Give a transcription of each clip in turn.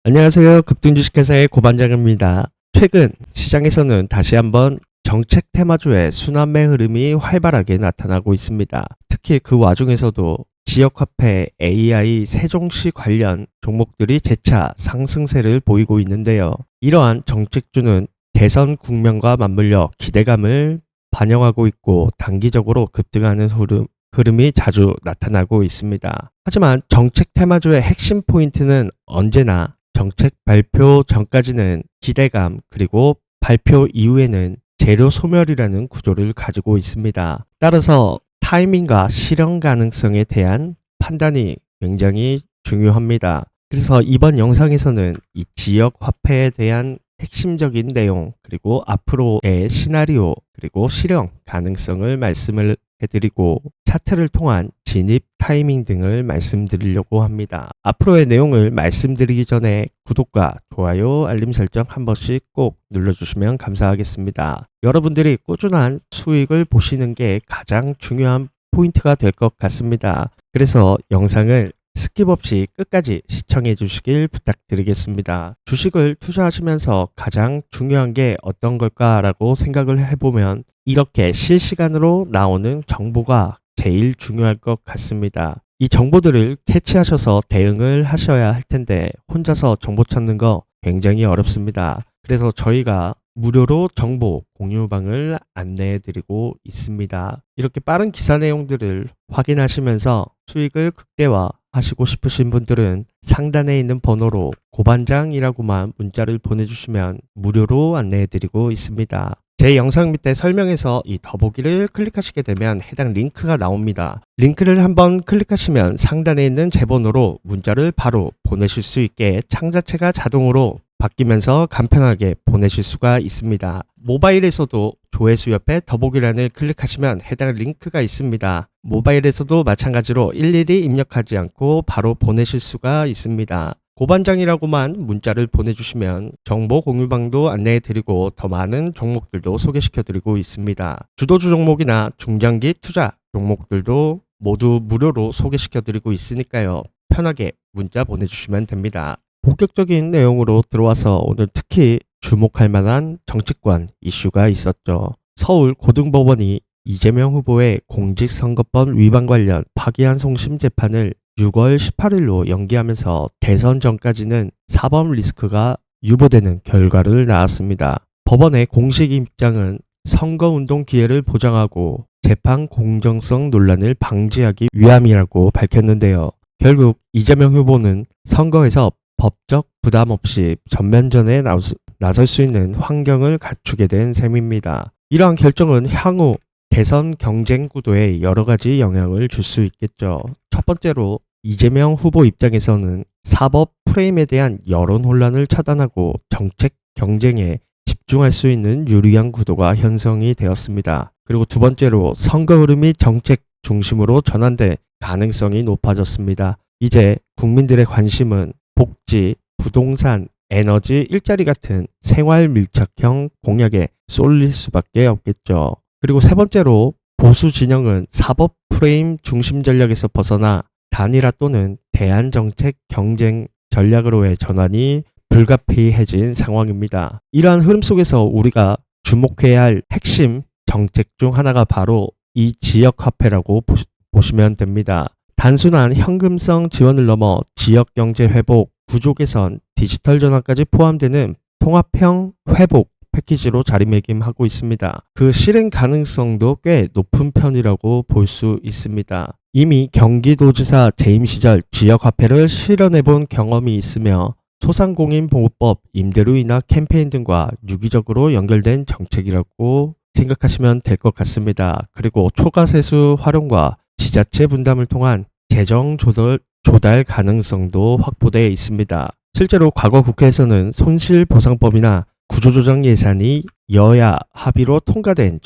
안녕하세요. 급등주식회사의 고반장입니다. 최근 시장에서는 다시 한번 정책 테마주의 순환매 흐름이 활발하게 나타나고 있습니다. 특히 그 와중에서도 지역화폐, AI, 세종시 관련 종목들이 재차 상승세를 보이고 있는데요. 이러한 정책주는 대선 국면과 맞물려 기대감을 반영하고 있고 단기적으로 급등하는 흐름이 자주 나타나고 있습니다. 하지만 정책 테마주의 핵심 포인트는 언제나 정책 발표 전까지는 기대감, 그리고 발표 이후에는 재료 소멸이라는 구조를 가지고 있습니다. 따라서 타이밍과 실현 가능성에 대한 판단이 굉장히 중요합니다. 그래서 이번 영상에서는 이 지역 화폐에 대한 핵심적인 내용, 그리고 앞으로의 시나리오, 그리고 실현 가능성을 말씀을 해드리고 차트를 통한 진입 타이밍 등을 말씀드리려고 합니다. 앞으로의 내용을 말씀드리기 전에 구독과 좋아요, 알림 설정 한 번씩 꼭 눌러주시면 감사하겠습니다. 여러분들이 꾸준한 수익을 보시는 게 가장 중요한 포인트가 될 것 같습니다. 그래서 영상을 스킵 없이 끝까지 시청해 주시길 부탁드리겠습니다. 주식을 투자하시면서 가장 중요한 게 어떤 걸까라고 생각을 해보면 이렇게 실시간으로 나오는 정보가 제일 중요할 것 같습니다. 이 정보들을 캐치하셔서 대응을 하셔야 할 텐데 혼자서 정보 찾는 거 굉장히 어렵습니다. 그래서 저희가 무료로 정보 공유방을 안내해 드리고 있습니다. 이렇게 빠른 기사 내용들을 확인하시면서 수익을 극대화 하시고 싶으신 분들은 상단에 있는 번호로 고반장이라고만 문자를 보내주시면 무료로 안내해 드리고 있습니다. 제 영상 밑에 설명에서 이 더보기를 클릭하시게 되면 해당 링크가 나옵니다. 링크를 한번 클릭하시면 상단에 있는 제 번호로 문자를 바로 보내실 수 있게 창 자체가 자동으로 바뀌면서 간편하게 보내실 수가 있습니다. 모바일에서도 조회수 옆에 더보기란을 클릭하시면 해당 링크가 있습니다. 모바일에서도 마찬가지로 일일이 입력하지 않고 바로 보내실 수가 있습니다. 고반장이라고만 문자를 보내주시면 정보 공유방도 안내해드리고 더 많은 종목들도 소개시켜드리고 있습니다. 주도주 종목이나 중장기 투자 종목들도 모두 무료로 소개시켜드리고 있으니까요. 편하게 문자 보내주시면 됩니다. 본격적인 내용으로 들어와서 오늘 특히 주목할 만한 정치권 이슈가 있었죠. 서울 고등법원이 이재명 후보의 공직선거법 위반 관련 파기한 송심 재판을 6월 18일로 연기하면서 대선 전까지는 사법 리스크가 유보되는 결과를 낳았습니다. 법원의 공식 입장은 선거운동 기회를 보장하고 재판 공정성 논란을 방지하기 위함이라고 밝혔는데요. 결국 이재명 후보는 선거에서 법적 부담 없이 전면전에 나설 수 있는 환경을 갖추게 된 셈입니다. 이러한 결정은 향후 대선 경쟁 구도에 여러 가지 영향을 줄 수 있겠죠. 첫 번째로 이재명 후보 입장에서는 사법 프레임에 대한 여론 혼란을 차단하고 정책 경쟁에 집중할 수 있는 유리한 구도가 형성이 되었습니다. 그리고 두 번째로 선거 흐름이 정책 중심으로 전환될 가능성이 높아졌습니다. 이제 국민들의 관심은 복지, 부동산, 에너지, 일자리 같은 생활 밀착형 공약에 쏠릴 수밖에 없겠죠. 그리고 세 번째로 보수 진영은 사법 프레임 중심 전략에서 벗어나 단일화 또는 대안정책 경쟁 전략으로의 전환이 불가피해진 상황입니다. 이러한 흐름 속에서 우리가 주목해야 할 핵심 정책 중 하나가 바로 이 지역화폐라고 보시면 됩니다. 단순한 현금성 지원을 넘어 지역경제 회복, 구조 개선, 디지털 전환까지 포함되는 통합형 회복 패키지로 자리매김하고 있습니다. 그 실행 가능성도 꽤 높은 편이라고 볼 수 있습니다. 이미 경기도지사 재임 시절 지역화폐를 실현해본 경험이 있으며 소상공인보호법, 임대료 인하 캠페인 등과 유기적으로 연결된 정책이라고 생각하시면 될 것 같습니다. 그리고 초과세수 활용과 지자체 분담을 통한 재정 조달 가능성도 확보되어 있습니다. 실제로 과거 국회에서는 손실보상법이나 구조조정 예산이 여야 합의로 통과된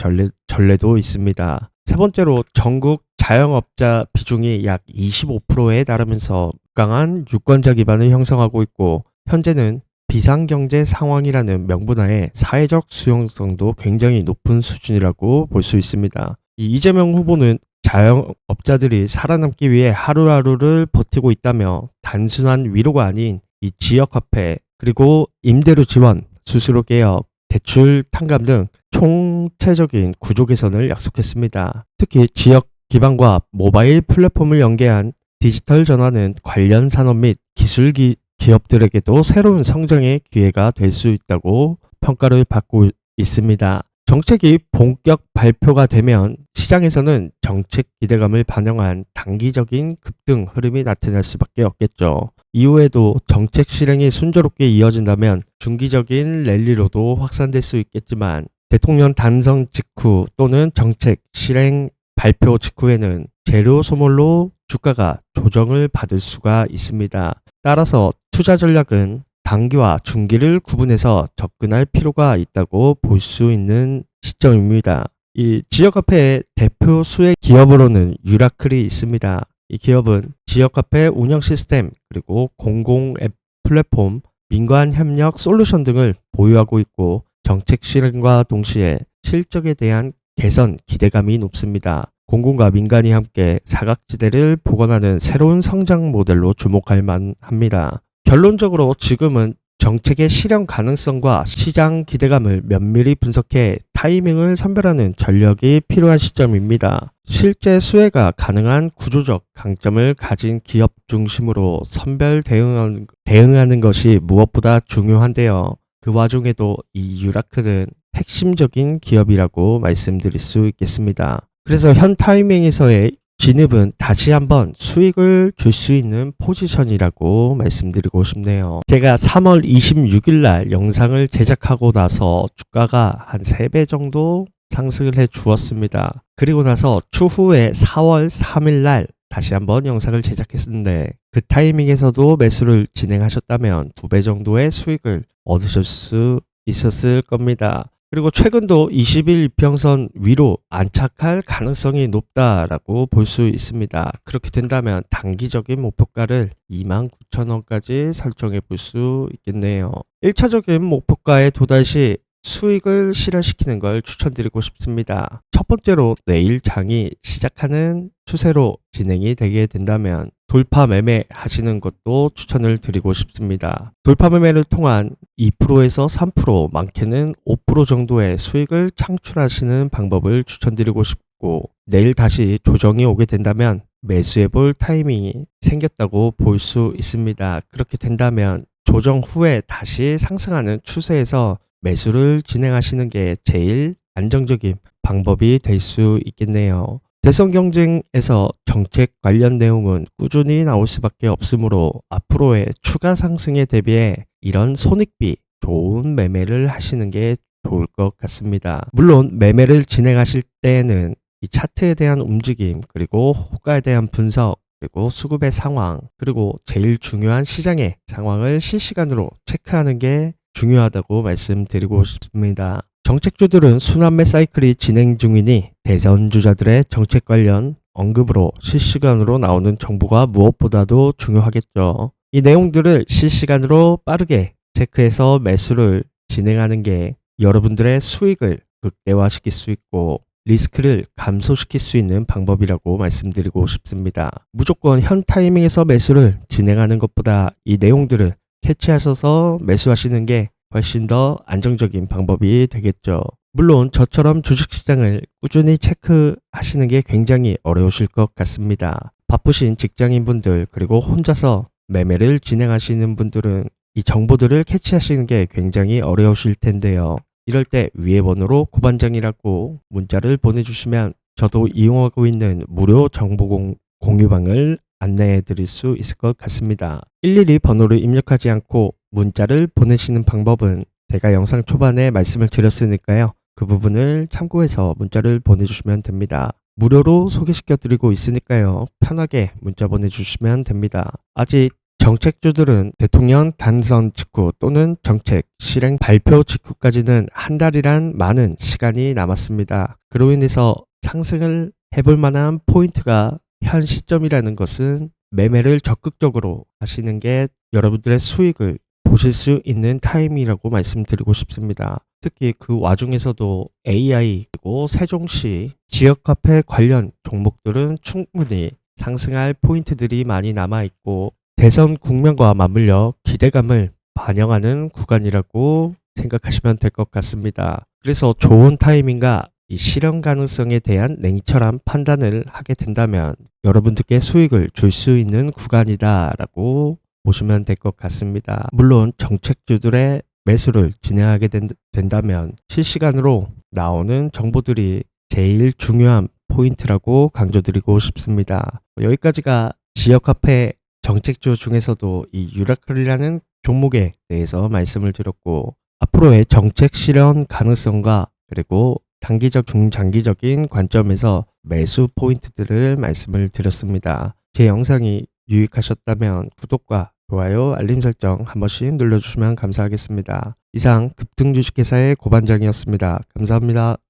전례도 있습니다. 세 번째로 전국 자영업자 비중이 약 25%에 달하면서 강한 유권자 기반을 형성하고 있고 현재는 비상경제 상황이라는 명분하에 사회적 수용성도 굉장히 높은 수준이라고 볼 수 있습니다. 이재명 후보는 자영업자들이 살아남기 위해 하루하루를 버티고 있다며 단순한 위로가 아닌 이 지역 화폐, 그리고 임대료 지원, 수수료 개혁, 대출 탕감 등 총체적인 구조 개선을 약속했습니다. 특히 지역 기반과 모바일 플랫폼을 연계한 디지털 전환은 관련 산업 및 기술 기업들에게도 새로운 성장의 기회가 될 수 있다고 평가를 받고 있습니다. 정책이 본격 발표가 되면 시장에서는 정책 기대감을 반영한 단기적인 급등 흐름이 나타날 수밖에 없겠죠. 이후에도 정책 실행이 순조롭게 이어진다면 중기적인 랠리로도 확산될 수 있겠지만, 대통령 당선 직후 또는 정책 실행 발표 직후에는 재료 소멸로 주가가 조정을 받을 수가 있습니다. 따라서 투자 전략은 단기와 중기를 구분해서 접근할 필요가 있다고 볼 수 있는 시점입니다. 이 지역화폐의 대표 수혜 기업으로는 유라클이 있습니다. 이 기업은 지역화폐 운영 시스템, 그리고 공공 앱 플랫폼, 민관 협력 솔루션 등을 보유하고 있고, 정책 실행과 동시에 실적에 대한 개선 기대감이 높습니다. 공공과 민간이 함께 사각지대를 복원하는 새로운 성장 모델로 주목할 만합니다. 결론적으로 지금은 정책의 실현 가능성과 시장 기대감을 면밀히 분석해 타이밍을 선별하는 전략이 필요한 시점입니다. 실제 수혜가 가능한 구조적 강점을 가진 기업 중심으로 선별 대응하는 것이 무엇보다 중요한데요. 그 와중에도 이 유라클은 핵심적인 기업이라고 말씀드릴 수 있겠습니다. 그래서 현 타이밍에서의 진입은 다시 한번 수익을 줄 수 있는 포지션이라고 말씀드리고 싶네요. 제가 3월 26일 날 영상을 제작하고 나서 주가가 한 3배 정도 상승을 해 주었습니다. 그리고 나서 추후에 4월 3일 날 다시 한번 영상을 제작했는데, 그 타이밍에서도 매수를 진행하셨다면 2배 정도의 수익을 얻으실 수 있었을 겁니다. 그리고 최근도 20일 이평선 위로 안착할 가능성이 높다라고 볼 수 있습니다. 그렇게 된다면 단기적인 목표가를 29,000원까지 설정해 볼 수 있겠네요. 1차적인 목표가에 도달 시 수익을 실현시키는 걸 추천드리고 싶습니다. 첫 번째로 내일 장이 시작하는 추세로 진행이 되게 된다면 돌파 매매 하시는 것도 추천을 드리고 싶습니다. 돌파 매매를 통한 2%에서 3%, 많게는 5% 정도의 수익을 창출하시는 방법을 추천드리고 싶고, 내일 다시 조정이 오게 된다면 매수해 볼 타이밍이 생겼다고 볼 수 있습니다. 그렇게 된다면 조정 후에 다시 상승하는 추세에서 매수를 진행하시는 게 제일 안정적인 방법이 될 수 있겠네요. 대선 경쟁에서 정책 관련 내용은 꾸준히 나올 수밖에 없으므로 앞으로의 추가 상승에 대비해 이런 손익비 좋은 매매를 하시는 게 좋을 것 같습니다. 물론 매매를 진행하실 때에는 이 차트에 대한 움직임, 그리고 호가에 대한 분석, 그리고 수급의 상황, 그리고 제일 중요한 시장의 상황을 실시간으로 체크하는 게 중요하다고 말씀드리고 싶습니다. 정책주들은 순환매 사이클이 진행 중이니 대선 주자들의 정책 관련 언급으로 실시간으로 나오는 정보가 무엇보다도 중요하겠죠. 이 내용들을 실시간으로 빠르게 체크해서 매수를 진행하는 게 여러분들의 수익을 극대화시킬 수 있고 리스크를 감소시킬 수 있는 방법이라고 말씀드리고 싶습니다. 무조건 현 타이밍에서 매수를 진행하는 것보다 이 내용들을 캐치하셔서 매수하시는 게 훨씬 더 안정적인 방법이 되겠죠. 물론 저처럼 주식시장을 꾸준히 체크하시는 게 굉장히 어려우실 것 같습니다. 바쁘신 직장인분들, 그리고 혼자서 매매를 진행하시는 분들은 이 정보들을 캐치하시는 게 굉장히 어려우실 텐데요. 이럴 때 위에 번호로 고반장이라고 문자를 보내주시면 저도 이용하고 있는 무료 정보 공유방을 안내해 드릴 수 있을 것 같습니다. 일일이 번호를 입력하지 않고 문자를 보내시는 방법은 제가 영상 초반에 말씀을 드렸으니까요. 그 부분을 참고해서 문자를 보내주시면 됩니다. 무료로 소개시켜 드리고 있으니까요. 편하게 문자 보내주시면 됩니다. 아직 정책주들은 대통령 당선 직후 또는 정책 실행 발표 직후까지는 한 달이란 많은 시간이 남았습니다. 그로 인해서 상승을 해볼 만한 포인트가 현 시점이라는 것은 매매를 적극적으로 하시는 게 여러분들의 수익을 보실 수 있는 타임이라고 말씀드리고 싶습니다. 특히 그 와중에서도 AI 그리고 세종시 지역화폐 관련 종목들은 충분히 상승할 포인트들이 많이 남아있고 대선 국면과 맞물려 기대감을 반영하는 구간이라고 생각하시면 될 것 같습니다. 그래서 좋은 타이밍과 이 실현 가능성에 대한 냉철한 판단을 하게 된다면 여러분들께 수익을 줄 수 있는 구간이다라고 보시면 될 것 같습니다. 물론 정책주들의 매수를 진행하게 된다면 실시간으로 나오는 정보들이 제일 중요한 포인트라고 강조드리고 싶습니다. 여기까지가 지역화폐 정책주 중에서도 이 유라클이라는 종목에 대해서 말씀을 드렸고, 앞으로의 정책 실현 가능성과 그리고 단기적, 중장기적인 관점에서 매수 포인트들을 말씀을 드렸습니다. 제 영상이 유익하셨다면 구독과 좋아요, 알림 설정 한 번씩 눌러주시면 감사하겠습니다. 이상 급등주식회사의 고반장이었습니다. 감사합니다.